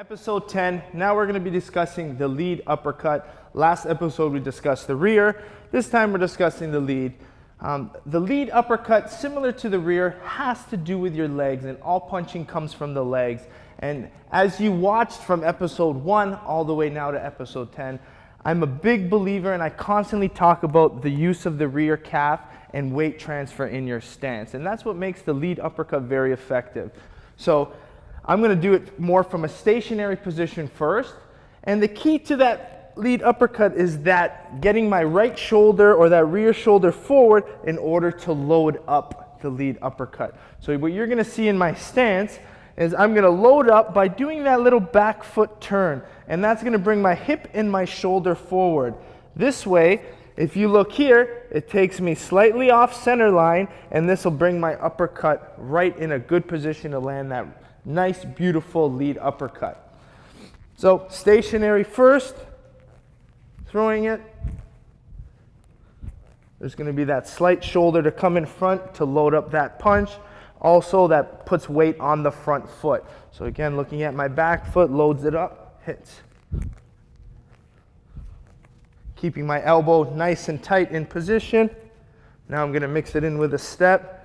Episode 10, now we're going to be discussing the lead uppercut. Last episode we discussed the rear. This time we're discussing the lead. The lead uppercut, similar to the rear, has to do with your legs, and all punching comes from the legs. And as you watched from episode 1 all the way now to episode 10, I'm a big believer, and I constantly talk about the use of the rear calf and weight transfer in your stance. And that's what makes the lead uppercut very effective. So I'm going to do it more from a stationary position first. And the key to that lead uppercut is that getting my right shoulder or that rear shoulder forward in order to load up the lead uppercut. So what you're going to see in my stance is I'm going to load up by doing that little back foot turn. And that's going to bring my hip and my shoulder forward. This way, if you look here, it takes me slightly off center line, and this will bring my uppercut right in a good position to land that nice, beautiful lead uppercut. So stationary first, throwing it. There's going to be that slight shoulder to come in front to load up that punch. Also, that puts weight on the front foot. So again, looking at my back foot, loads it up, hits. Keeping my elbow nice and tight in position. Now I'm going to mix it in with a step.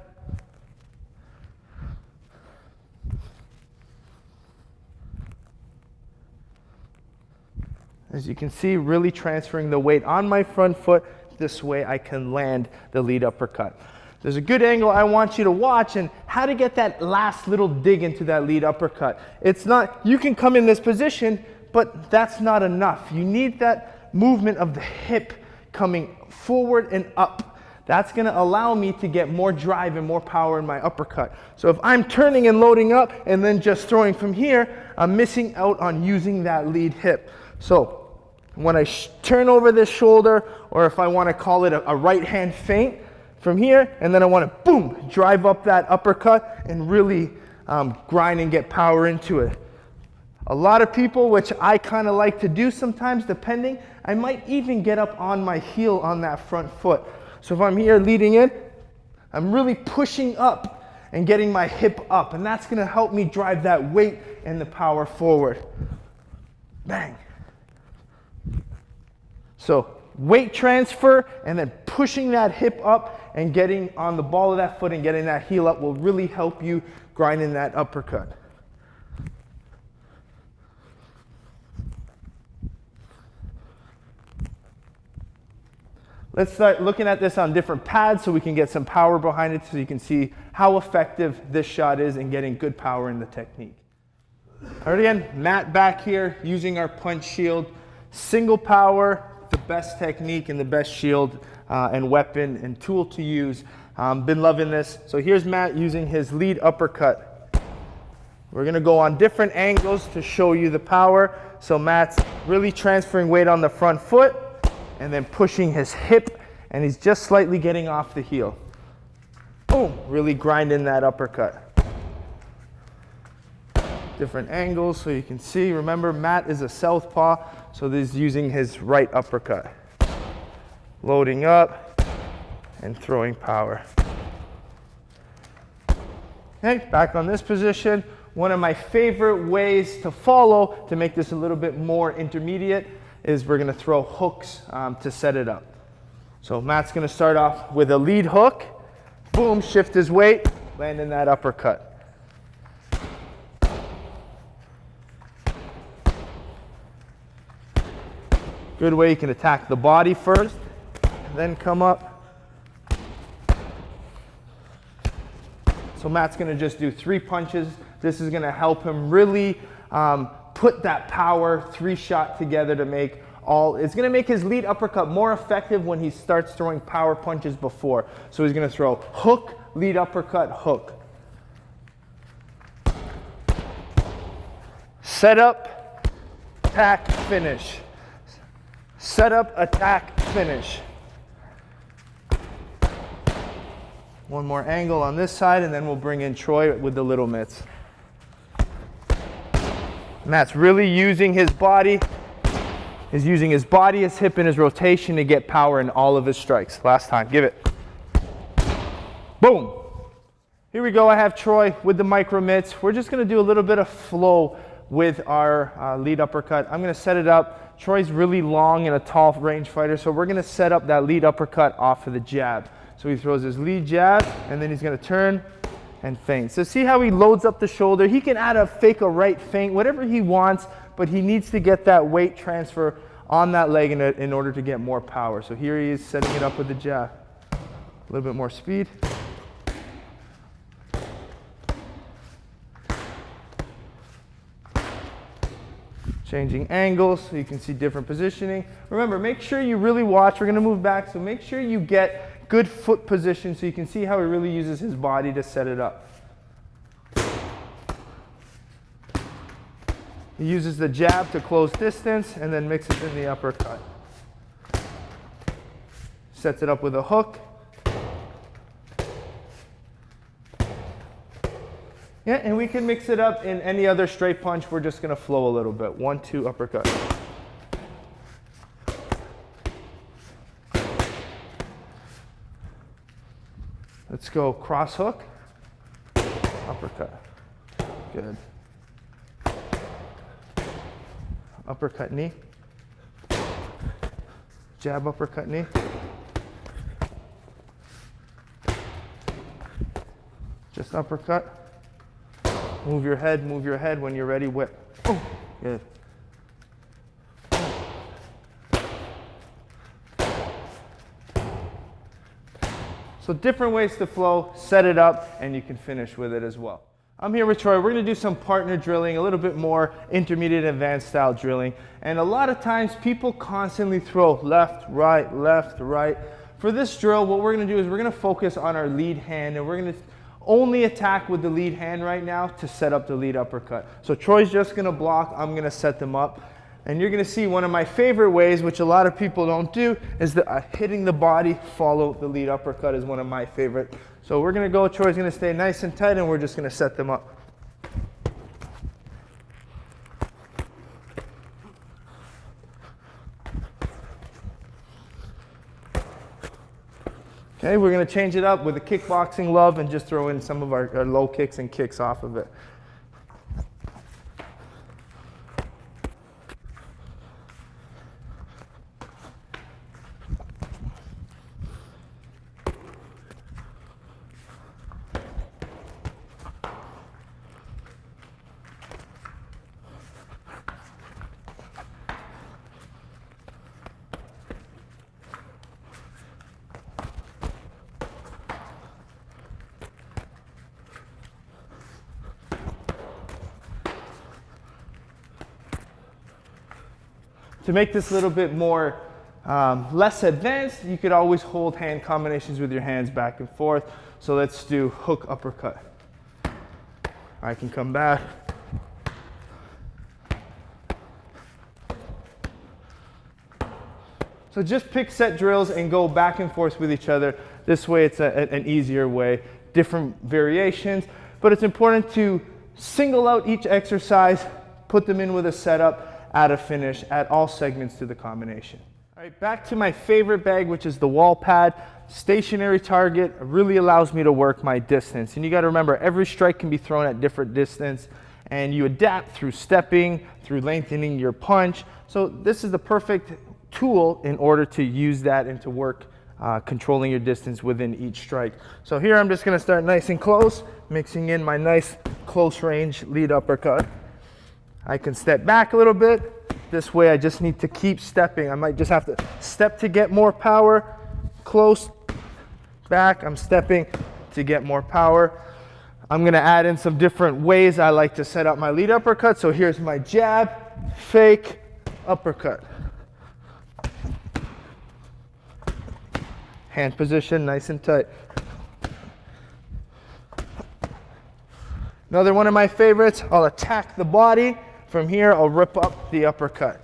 As you can see, really transferring the weight on my front foot. This way I can land the lead uppercut. There's a good angle I want you to watch and how to get that last little dig into that lead uppercut. It's not, you can come in this position, but that's not enough. You need that movement of the hip coming forward and up. That's going to allow me to get more drive and more power in my uppercut. So if I'm turning and loading up and then just throwing from here, I'm missing out on using that lead hip. So when I turn over this shoulder, or if I want to call it a right hand feint from here, and then I want to boom, drive up that uppercut and really grind and get power into it. A lot of people, which I kind of like to do sometimes, depending, I might even get up on my heel on that front foot. So if I'm here leading in, I'm really pushing up and getting my hip up, and that's going to help me drive that weight and the power forward. Bang. So weight transfer and then pushing that hip up and getting on the ball of that foot and getting that heel up will really help you grind in that uppercut. Let's start looking at this on different pads so we can get some power behind it so you can see how effective this shot is in getting good power in the technique. All right, again, Matt back here using our punch shield. Single power, the best technique and the best shield and weapon and tool to use. Been loving this. So here's Matt using his lead uppercut. We're going to go on different angles to show you the power. So Matt's really transferring weight on the front foot and then pushing his hip, and he's just slightly getting off the heel. Boom, really grinding that uppercut. Different angles so you can see. Remember, Matt is a southpaw, so he's using his right uppercut. Loading up and throwing power. Okay, back on this position. One of my favorite ways to follow to make this a little bit more intermediate is we're going to throw hooks to set it up. So Matt's going to start off with a lead hook. Boom, shift his weight, land in that uppercut. Good way you can attack the body first, then come up. So Matt's going to just do 3 punches. This is going to help him really put that power 3-shot together to make it's going to make his lead uppercut more effective when he starts throwing power punches before. So he's going to throw hook, lead uppercut, hook. Set up, attack, finish. Set up, attack, finish. One more angle on this side, and then we'll bring in Troy with the little mitts. Matt's really using his body. He's using his body, his hip, and his rotation to get power in all of his strikes. Last time, give it. Boom. Here we go. I have Troy with the micro mitts. We're just going to do a little bit of flow with our lead uppercut. I'm going to set it up. Troy's really long and a tall range fighter, so we're going to set up that lead uppercut off of the jab. So he throws his lead jab, and then he's going to turn and feint. So see how he loads up the shoulder? He can add a fake a right feint, whatever he wants, but he needs to get that weight transfer on that leg in order to get more power. So here he is setting it up with the jab. A little bit more speed. Changing angles so you can see different positioning. Remember, make sure you really watch. We're going to move back, so make sure you get good foot position so you can see how he really uses his body to set it up. He uses the jab to close distance and then mixes in the uppercut. Sets it up with a hook. Yeah, and we can mix it up in any other straight punch. We're just going to flow a little bit. 1, 2, uppercut. Let's go cross hook, uppercut. Good. Uppercut knee. Jab, uppercut knee. Just uppercut. Move your head when you're ready, whip. Oh, good. So different ways to flow, set it up, and you can finish with it as well. I'm here with Troy. We're going to do some partner drilling, a little bit more intermediate advanced style drilling. And a lot of times people constantly throw left, right, left, right. For this drill, what we're going to do is we're going to focus on our lead hand, and we're going to only attack with the lead hand right now to set up the lead uppercut. So Troy's just going to block, I'm going to set them up. And you're going to see one of my favorite ways, which a lot of people don't do, is hitting the body, follow the lead uppercut is one of my favorite. So we're going to go, Troy's going to stay nice and tight, and we're just going to set them up. Okay, we're going to change it up with a kickboxing love and just throw in some of our low kicks and kicks off of it. To make this a little bit more less advanced, you could always hold hand combinations with your hands back and forth. So let's do hook uppercut. I can come back. So just pick set drills and go back and forth with each other. This way it's an easier way. Different variations, but it's important to single out each exercise, put them in with a setup, add a finish, add all segments to the combination. All right, back to my favorite bag, which is the wall pad. Stationary target really allows me to work my distance. And you got to remember, every strike can be thrown at different distance, and you adapt through stepping, through lengthening your punch. So this is the perfect tool in order to use that and to work controlling your distance within each strike. So here I'm just going to start nice and close, mixing in my nice close range lead uppercut. I can step back a little bit. This way I just need to keep stepping. I might just have to step to get more power. Close, back, I'm stepping to get more power. I'm gonna add in some different ways I like to set up my lead uppercut. So here's my jab, fake, uppercut. Hand position, nice and tight. Another one of my favorites, I'll attack the body. From here, I'll rip up the uppercut.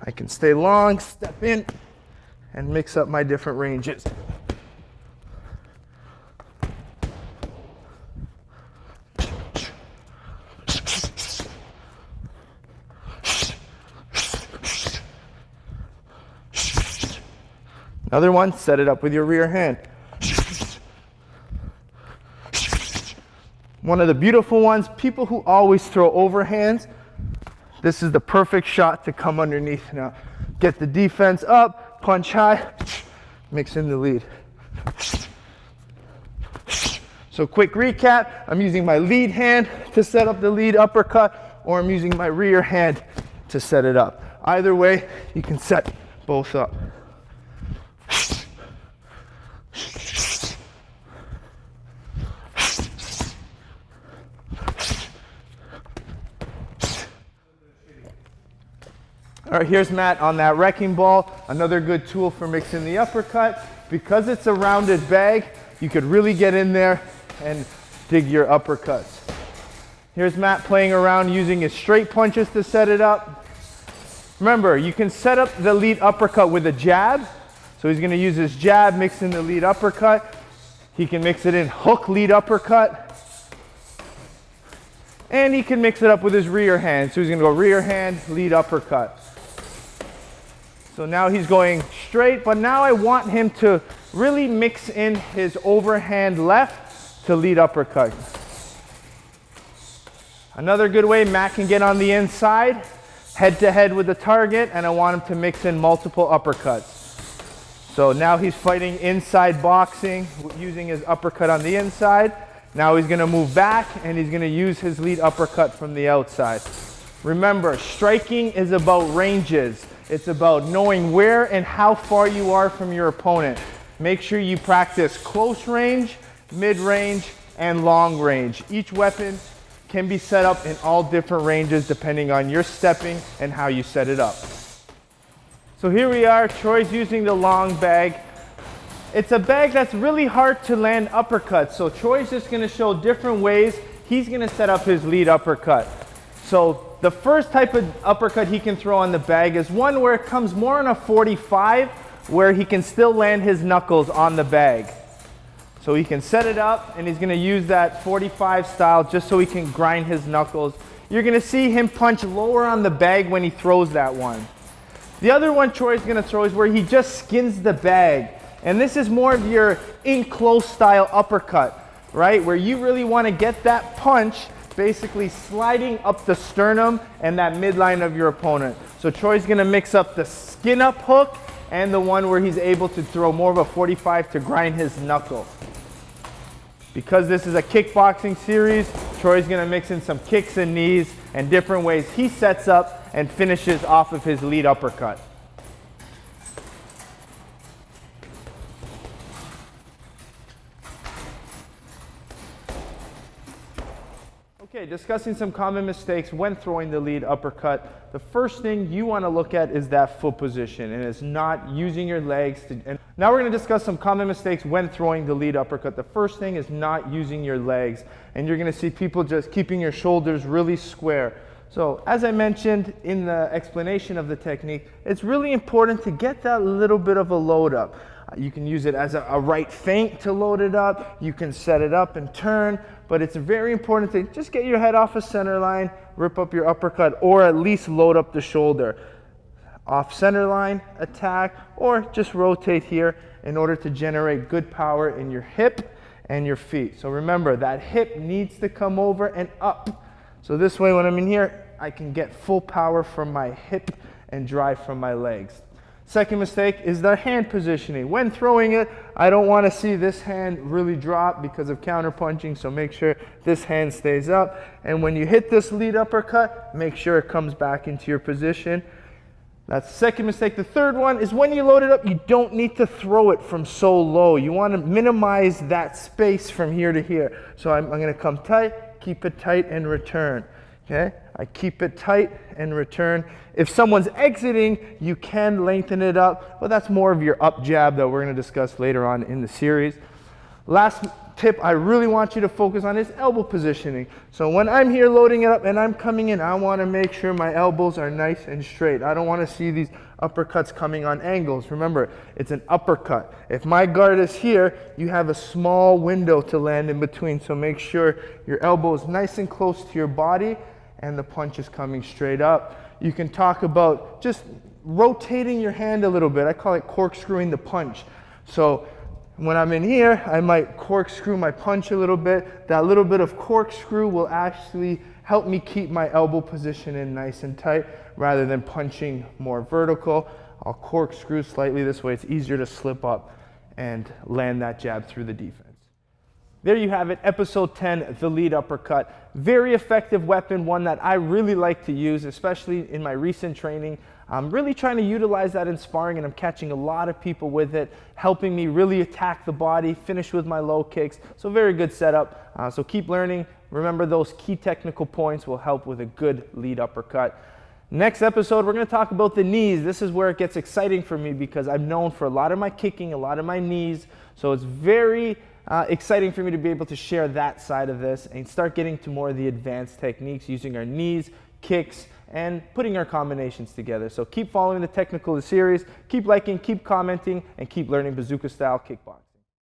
I can stay long, step in, and mix up my different ranges. Another one, set it up with your rear hand. One of the beautiful ones, people who always throw overhands, this is the perfect shot to come underneath. Now, get the defense up, punch high, mix in the lead. So quick recap, I'm using my lead hand to set up the lead uppercut, or I'm using my rear hand to set it up. Either way, you can set both up. All right, here's Matt on that wrecking ball. Another good tool for mixing the uppercut. Because it's a rounded bag, you could really get in there and dig your uppercuts. Here's Matt playing around using his straight punches to set it up. Remember, you can set up the lead uppercut with a jab. So he's going to use his jab, mix in the lead uppercut. He can mix it in hook lead uppercut. And he can mix it up with his rear hand. So he's going to go rear hand, lead uppercut. So now he's going straight, but now I want him to really mix in his overhand left to lead uppercut. Another good way, Matt can get on the inside, head to head with the target, and I want him to mix in multiple uppercuts. So now he's fighting inside boxing using his uppercut on the inside. Now he's going to move back and he's going to use his lead uppercut from the outside. Remember, striking is about ranges. It's about knowing where and how far you are from your opponent. Make sure you practice close range, mid-range, and long range. Each weapon can be set up in all different ranges depending on your stepping and how you set it up. So here we are, Troy's using the long bag. It's a bag that's really hard to land uppercuts, so Troy's just going to show different ways he's going to set up his lead uppercut. So the first type of uppercut he can throw on the bag is one where it comes more on a 45, where he can still land his knuckles on the bag. So he can set it up and he's going to use that 45 style just so he can grind his knuckles. You're going to see him punch lower on the bag when he throws that one. The other one Troy's going to throw is where he just skins the bag. And this is more of your in-close style uppercut, right? Where you really want to get that punch basically sliding up the sternum and that midline of your opponent. So Troy's going to mix up the skin up hook and the one where he's able to throw more of a 45 to grind his knuckle. Because this is a kickboxing series, Troy's going to mix in some kicks and knees and different ways he sets up and finishes off of his lead uppercut. Okay, discussing some common mistakes when throwing the lead uppercut. The first thing you want to look at is that foot position, and it's not using your legs. And now we're going to discuss some common mistakes when throwing the lead uppercut. The first thing is not using your legs, and you're going to see people just keeping your shoulders really square. So as I mentioned in the explanation of the technique, it's really important to get that little bit of a load up. You can use it as a right feint to load it up. You can set it up and turn, but it's very important to just get your head off a center line, rip up your uppercut, or at least load up the shoulder. Off center line, attack, or just rotate here in order to generate good power in your hip and your feet. So remember, that hip needs to come over and up. So this way, when I'm in here, I can get full power from my hip and drive from my legs. Second mistake is the hand positioning. When throwing it, I don't want to see this hand really drop because of counterpunching, so make sure this hand stays up. And when you hit this lead uppercut, make sure it comes back into your position. That's the second mistake. The third one is when you load it up, you don't need to throw it from so low. You want to minimize that space from here to here. So I'm going to come tight, keep it tight, and return. Okay? I keep it tight and return. If someone's exiting, you can lengthen it up, but that's more of your up jab that we're going to discuss later on in the series. Last tip I really want you to focus on is elbow positioning. So when I'm here loading it up and I'm coming in, I want to make sure my elbows are nice and straight. I don't want to see these uppercuts coming on angles. Remember, it's an uppercut. If my guard is here, you have a small window to land in between, so make sure your elbow is nice and close to your body and the punch is coming straight up. You can talk about just rotating your hand a little bit. I call it corkscrewing the punch. So When I'm in here, I might corkscrew my punch a little bit. That little bit of corkscrew will actually help me keep my elbow position in nice and tight rather than punching more vertical. I'll corkscrew slightly this way. It's easier to slip up and land that jab through the defense. There you have it, episode 10, the lead uppercut. Very effective weapon, one that I really like to use, especially in my recent training. I'm really trying to utilize that in sparring, and I'm catching a lot of people with it, helping me really attack the body, finish with my low kicks. So very good setup. So keep learning. Remember, those key technical points will help with a good lead uppercut. Next episode, we're going to talk about the knees. This is where it gets exciting for me because I'm known for a lot of my kicking, a lot of my knees. So it's very exciting for me to be able to share that side of this and start getting to more of the advanced techniques using our knees, kicks, and putting our combinations together. So keep following the technical series, keep liking, keep commenting, and keep learning bazooka style kickboxing.